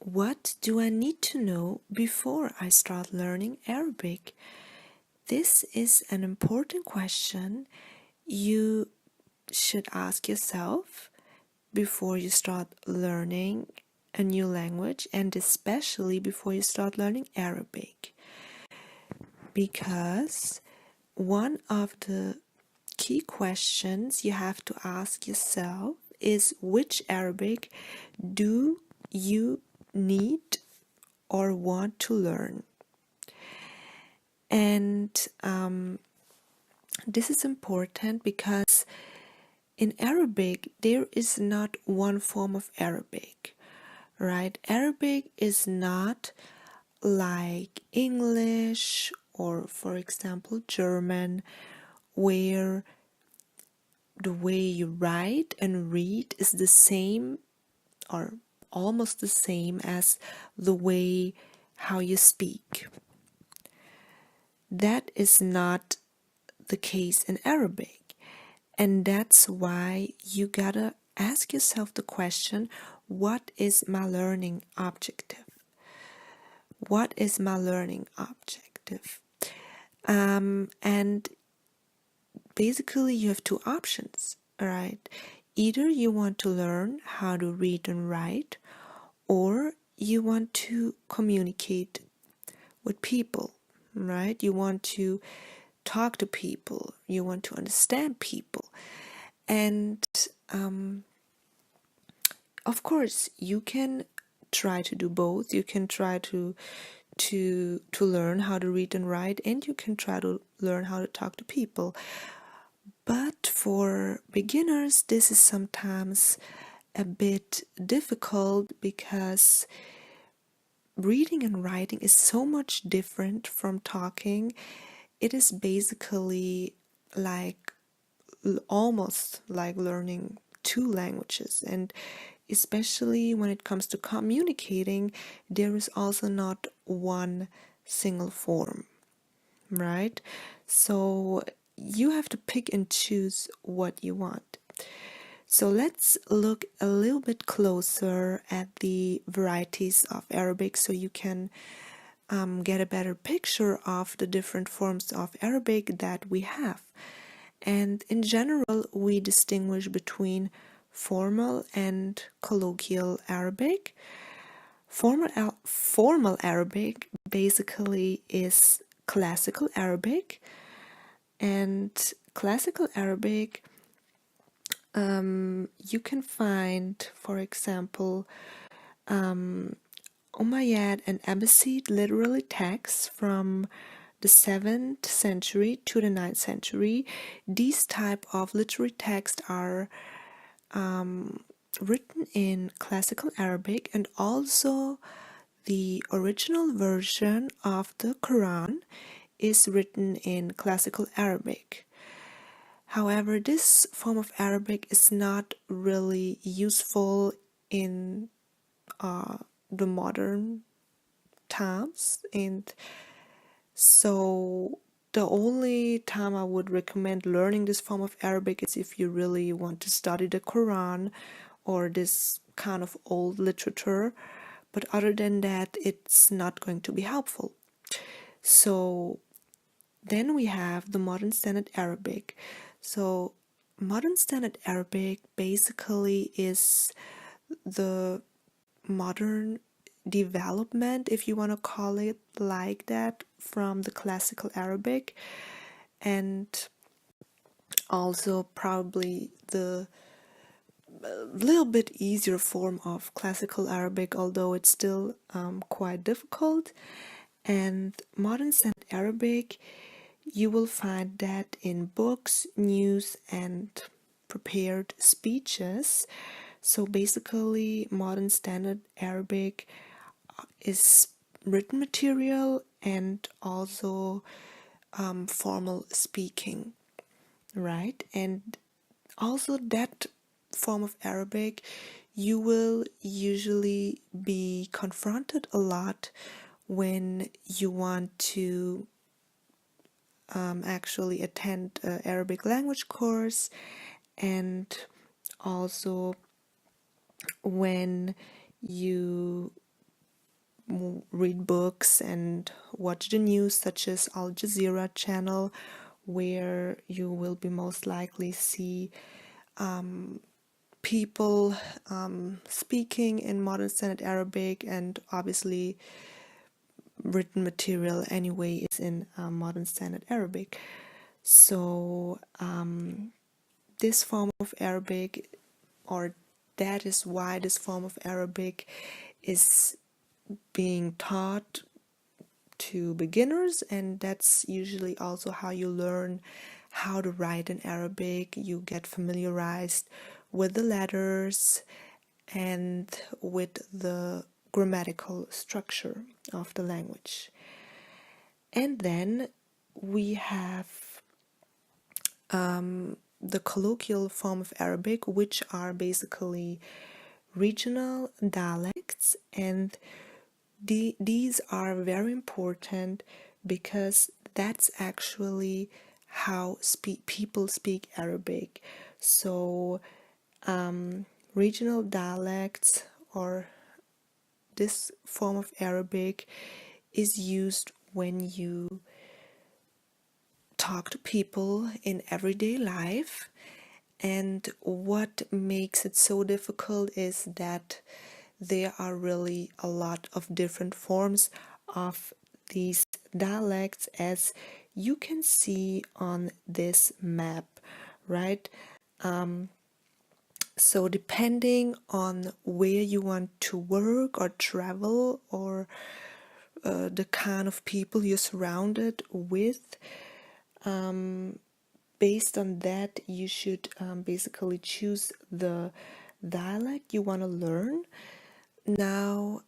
what do I need to know before I start learning Arabic? This is an important question you should ask yourself before you start learning a new language, and especially before you start learning Arabic. Because one of the key questions you have to ask yourself is, which Arabic do you need or want to learn? And this is important because in Arabic there is not one form of Arabic, right? Arabic is not like English or, for example, German, where the way you write and read is the same or almost the same as the way how you speak. That is not the case in Arabic, and that's why you gotta ask yourself the question, what is my learning objective? What is my learning objective? And basically you have two options, right? Either you want to learn how to read and write, or you want to communicate with people, right? You want to talk to people, you want to understand people. And of course you can try to do both. You can try to learn how to read and write, and you can try to learn how to talk to people. But for beginners, this is sometimes a bit difficult because reading and writing is so much different from talking. It is basically like almost like learning two languages, and especially when it comes to communicating, there is also not one single form, right? So you have to pick and choose what you want. So let's look a little bit closer at the varieties of Arabic so you can get a better picture of the different forms of Arabic that we have. And in general, we distinguish between formal and colloquial Arabic. Formal Arabic basically is classical Arabic, and classical Arabic you can find, for example, Umayyad and Abbasid literary texts from the 7th century to the 9th century. These type of literary texts are written in classical Arabic, and also the original version of the Quran is written in classical Arabic. However, this form of Arabic is not really useful in the modern times, and so the only time I would recommend learning this form of Arabic is if you really want to study the Quran or this kind of old literature, but other than that, it's not going to be helpful. So then we have the modern standard Arabic. So modern standard Arabic basically is the modern development, if you want to call it like that, from the classical Arabic, and also probably the little bit easier form of classical Arabic, although it's still quite difficult. And modern standard Arabic, you will find that in books, news, and prepared speeches. So basically, modern standard Arabic is written material and also formal speaking, right? And also that form of Arabic, you will usually be confronted a lot when you want to actually attend an Arabic language course, and also when you read books and watch the news, such as Al Jazeera channel, where you will be most likely see people speaking in modern standard Arabic, and obviously written material anyway is in modern standard Arabic. So this form of Arabic, or that is why this form of Arabic is being taught to beginners, and that's usually also how you learn how to write in Arabic. You get familiarized with the letters and with the grammatical structure of the language. And then we have the colloquial form of Arabic, which are basically regional dialects, and these are very important because that's actually how people speak Arabic. So regional dialects, or this form of Arabic, is used when you talk to people in everyday life. And what makes it so difficult is that there are really a lot of different forms of these dialects, as you can see on this map, right? So depending on where you want to work or travel, or the kind of people you're surrounded with, based on that, you should basically choose the dialect you want to learn. Now,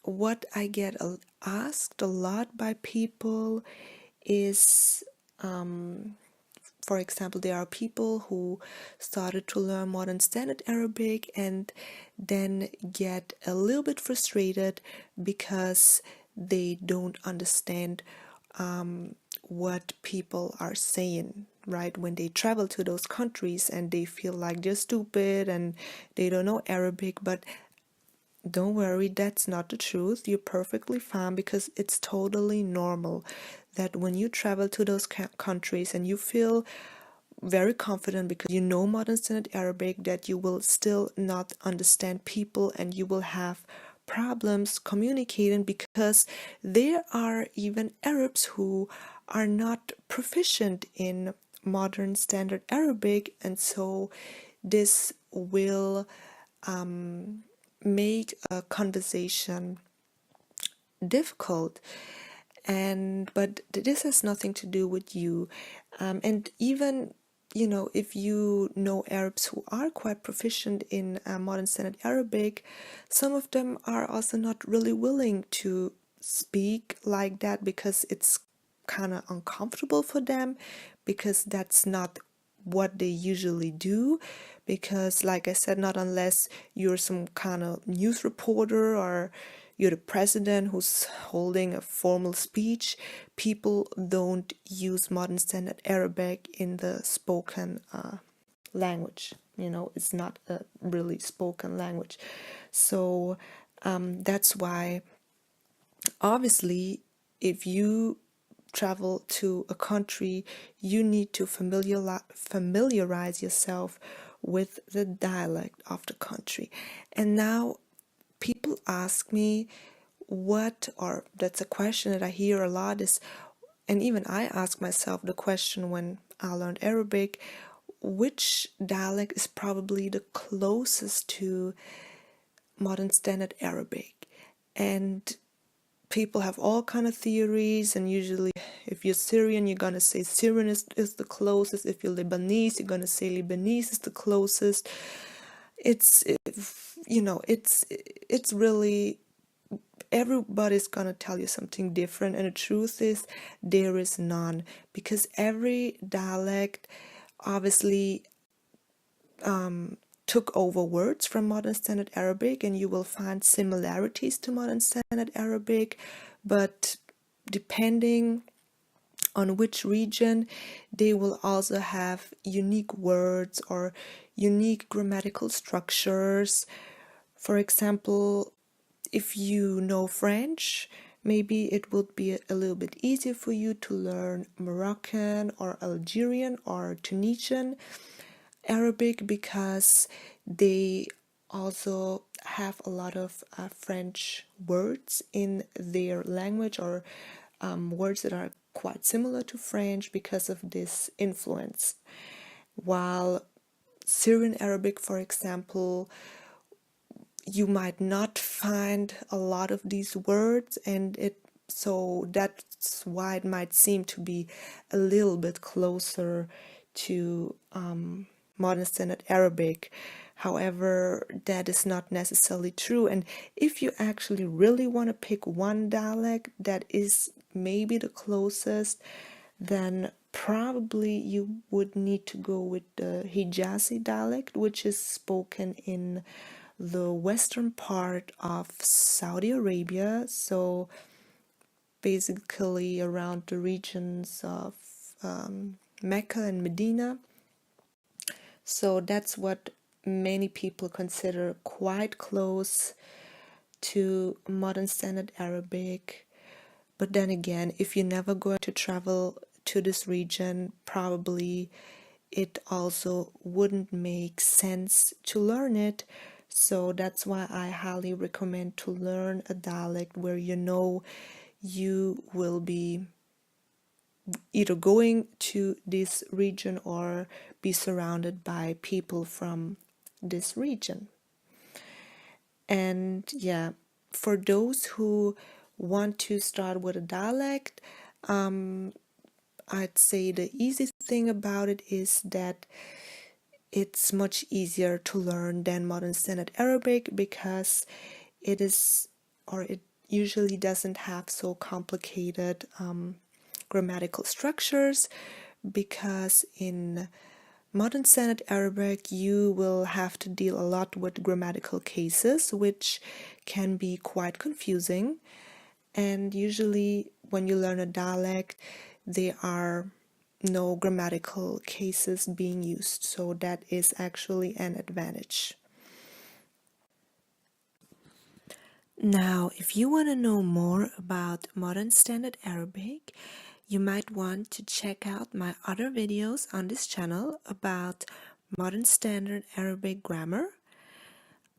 what I get asked a lot by people is, for example, there are people who started to learn modern standard Arabic and then get a little bit frustrated because they don't understand what people are saying, right? When they travel to those countries, and they feel like they're stupid and they don't know Arabic. But don't worry, that's not the truth. You're perfectly fine, because it's totally normal that when you travel to those countries and you feel very confident because you know modern standard Arabic, that you will still not understand people and you will have problems communicating, because there are even Arabs who are not proficient in modern standard Arabic, and so this will make a conversation difficult. But this has nothing to do with you. And even, if you know Arabs who are quite proficient in modern standard Arabic, some of them are also not really willing to speak like that, because it's kind of uncomfortable for them, because that's not what they usually do. Because, like I said, not unless you're some kind of news reporter or you're the president who's holding a formal speech, people don't use modern standard Arabic in the spoken language. It's not a really spoken language. So that's why, obviously, if you travel to a country, you need to familiarize yourself with the dialect of the country. And now people ask me or that's a question that I hear a lot, is, and even I ask myself the question when I learned Arabic, which dialect is probably the closest to modern standard Arabic? And people have all kind of theories, and usually if you're Syrian, you're gonna say Syrian is the closest. If you're Lebanese, you're gonna say Lebanese is the closest. It's really, everybody's gonna tell you something different, and the truth is there is none, because every dialect obviously took over words from modern standard Arabic, and you will find similarities to modern standard Arabic, but depending on which region, they will also have unique words or unique grammatical structures. For example, if you know French, maybe it would be a little bit easier for you to learn Moroccan or Algerian or Tunisian Arabic because they also have a lot of French words in their language, or words that are quite similar to French because of this influence. While Syrian Arabic, for example, you might not find a lot of these words, and so that's why it might seem to be a little bit closer to modern standard Arabic. However, that is not necessarily true. And if you actually really want to pick one dialect that is maybe the closest, then probably you would need to go with the Hijazi dialect, which is spoken in the western part of Saudi Arabia. So basically around the regions of Mecca and Medina. So that's what many people consider quite close to modern standard Arabic. But then again, if you're never going to travel to this region, probably it also wouldn't make sense to learn it. So that's why I highly recommend to learn a dialect where you know you will be either going to this region or be surrounded by people from this region. And yeah, for those who want to start with a dialect, I'd say the easy thing about it is that it's much easier to learn than modern standard Arabic because it is, or it usually doesn't have so complicated grammatical structures, because in modern standard Arabic you will have to deal a lot with grammatical cases, which can be quite confusing. And usually when you learn a dialect, there are no grammatical cases being used, so that is actually an advantage. Now, if you want to know more about modern standard Arabic, you might want to check out my other videos on this channel about modern standard Arabic grammar.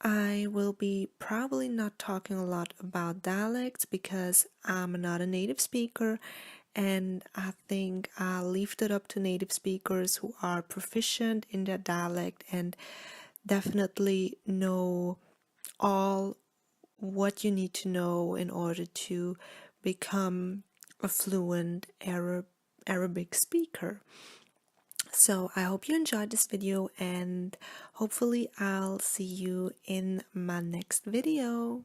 I will be probably not talking a lot about dialects because I'm not a native speaker, and I think I'll leave it up to native speakers who are proficient in their dialect and definitely know all what you need to know in order to become a fluent Arabic speaker. So I hope you enjoyed this video, and hopefully I'll see you in my next video.